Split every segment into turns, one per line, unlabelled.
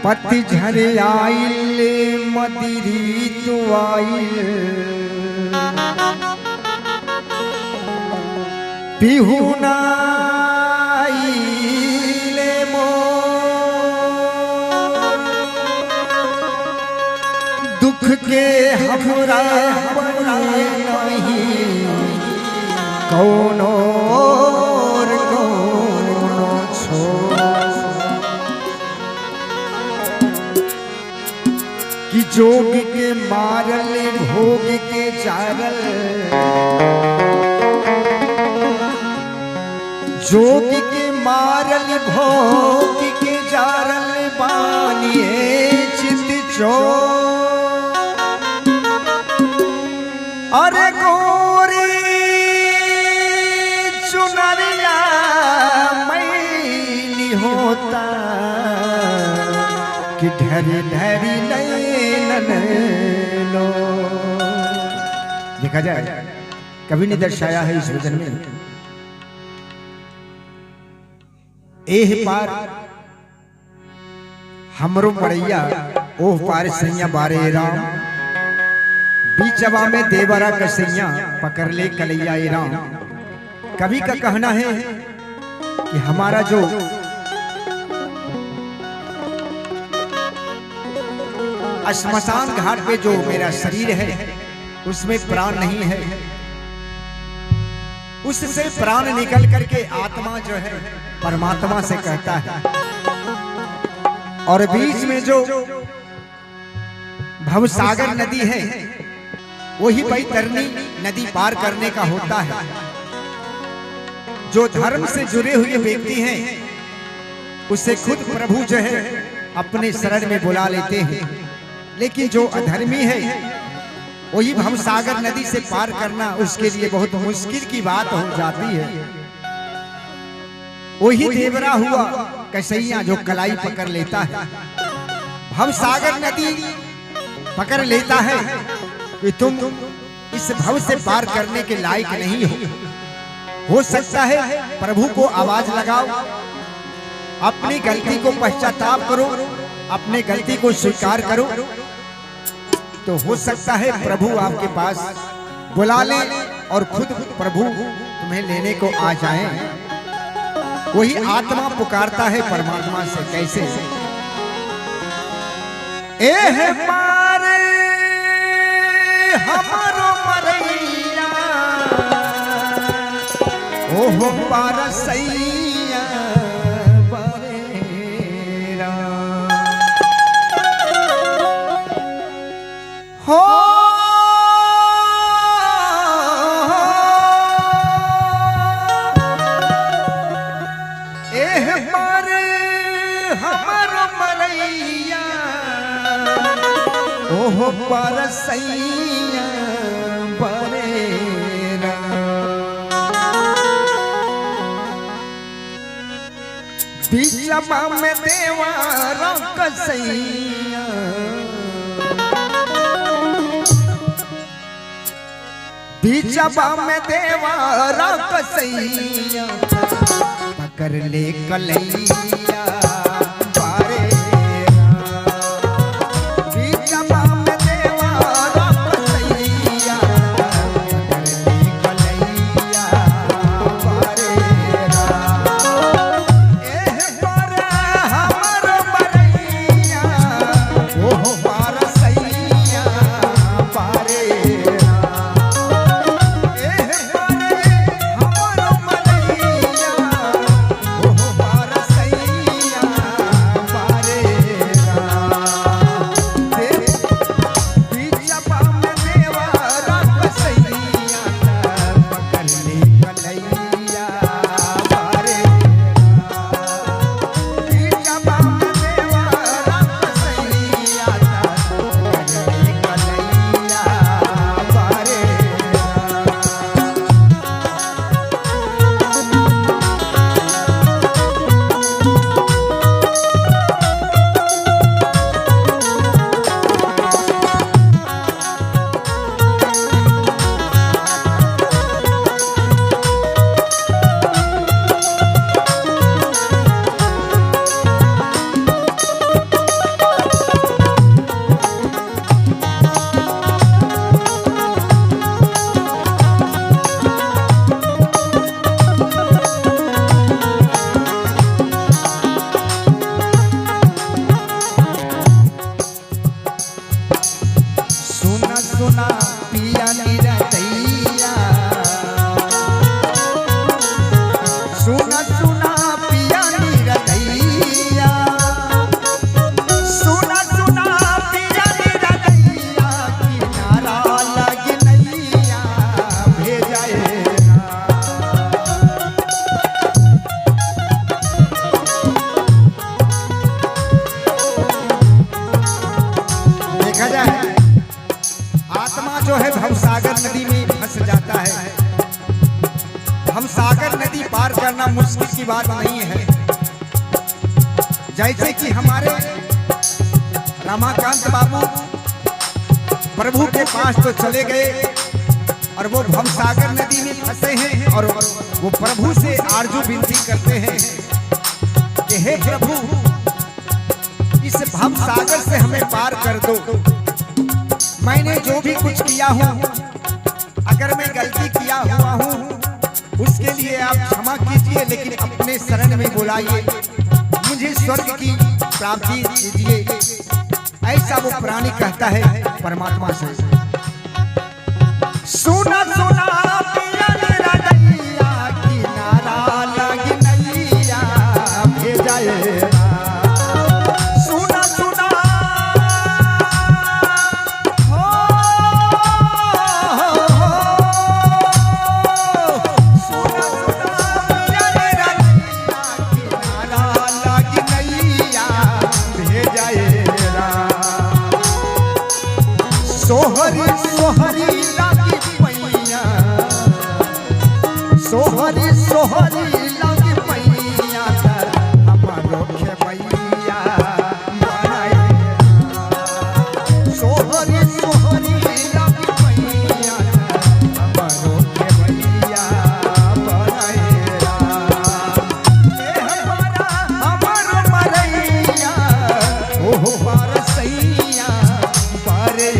पति झर आइल मदिरी तो आइल पिहुना आइले मोर दुख के हमरा नहीं कौनो कि जोग के मारल भोग के चारल जोग के मारल भोग के चारल बानिए चित चो अरे गोरी चुनरिया मैली होता कि ढरी ढरी लो देखा जाए कभी नहीं दर्शाया है इस वचन में एह पार हमरो पड़ैया ओह पार सैया बारे राम बीचवा में देवरा कसैया पकड़ ले कलैया राम। कवि का कहना है कि हमारा जो श्मशान घाट पे जो मेरा शरीर है उसमें प्राण नहीं है, उससे प्राण निकल करके आत्मा जो है परमात्मा से कहता है और बीच में जो भवसागर नदी है वही बैतरणी नदी पार करने का होता है। जो धर्म से जुड़े हुए व्यक्ति हैं उसे खुद प्रभु जो है अपने शरण में बुला लेते हैं, लेकिन जो अधर्मी है वही भवसागर नदी से पार करना उसके लिए बहुत मुश्किल की बात हो जाती है। वही देवरा हुआ कसैया जो कलाई पकड़ लेता है, भवसागर नदी पकड़ लेता है कि तुम इस भव से पार करने के लायक नहीं हो सकता है प्रभु को आवाज लगाओ, अपनी गलती को पश्चाताप करो, अपने गलती को स्वीकार करो, तो हो सकता है प्रभु आपके पास बुला ले और खुद प्रभु तुम्हें लेने को आ जाएं। वही आत्मा पुकारता है परमात्मा से कैसे एह मारे हमारो मरैया ओह पारसैया हो एह बार हमारो मरैया ओह परसैया बरेरा बीचवा में देवारा कसैया बीचवा में देवारा कसैया पकड़ ले कलैया बारे बीचवा में देवारा कसैया पकड़ ले कलैया बारे एह बार हमर मरैया ओह पारसैया बारे हमरो मरैया ओह पारसैया जो है भवसागर नदी में फंस जाता है। भवसागर नदी पार करना मुश्किल की बात नहीं है। जैसे कि हमारे रमाकांत बाबू प्रभु के पास तो चले गए और वो भवसागर नदी में फंसे हैं और वो प्रभु से आरजू विनती करते हैं कि हे प्रभु, इस भवसागर से हमें पार कर दो। मैंने जो भी कुछ किया हूँ, अगर मैं गलती किया हुआ हूँ उसके लिए आप क्षमा कीजिए, लेकिन अपने शरण में बुलाइए, मुझे स्वर्ग की प्राप्ति दीजिए। ऐसा वो प्राणी कहता है परमात्मा से। सुना सुना पिया मेरा नैया, किनारा लगी नैया भेजाए। सुना सुना हो, सुना सुना पिया मेरा नैया, किनारा लगी नैया भेजाए। सोहरी सोहरी लागी पैया, सोहरी सोहरी लागी पैया, हमारो खेबैया बनाए। सोहरी सोहरी लागी पैया, हमारो खेबैया बनाए। हमारो मरैया ओह पारसैया पारे।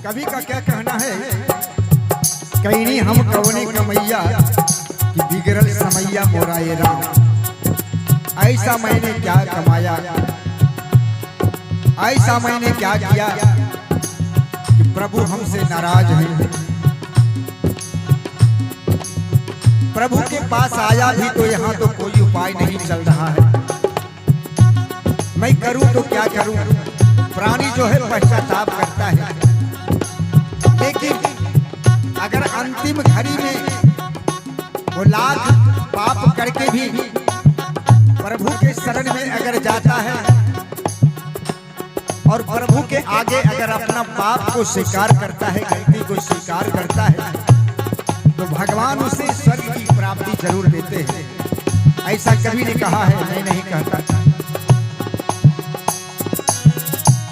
कवि का क्या कहना है, कहीं हम कवने कमैया कि बिगड़ल समैया मोरा ये राम। ऐसा मैंने क्या कमाया, ऐसा मैंने क्या किया कि प्रभु हमसे नाराज हैं। प्रभु के पास आया भी तो यहाँ तो कोई उपाय नहीं चल रहा है। मैं करूं तो क्या करूं, प्राणी जो है पश्चाताप करता है। लेकिन अगर अंतिम घड़ी में वो लाख पाप करके भी प्रभु के शरण में अगर जाता है और प्रभु के आगे अगर अपना पाप को स्वीकार करता है, गलती को स्वीकार करता है, तो भगवान उसे स्वर्ग की प्राप्ति जरूर देते हैं। ऐसा कवि ने कहा है, मैं नहीं कहता।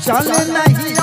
चल नहीं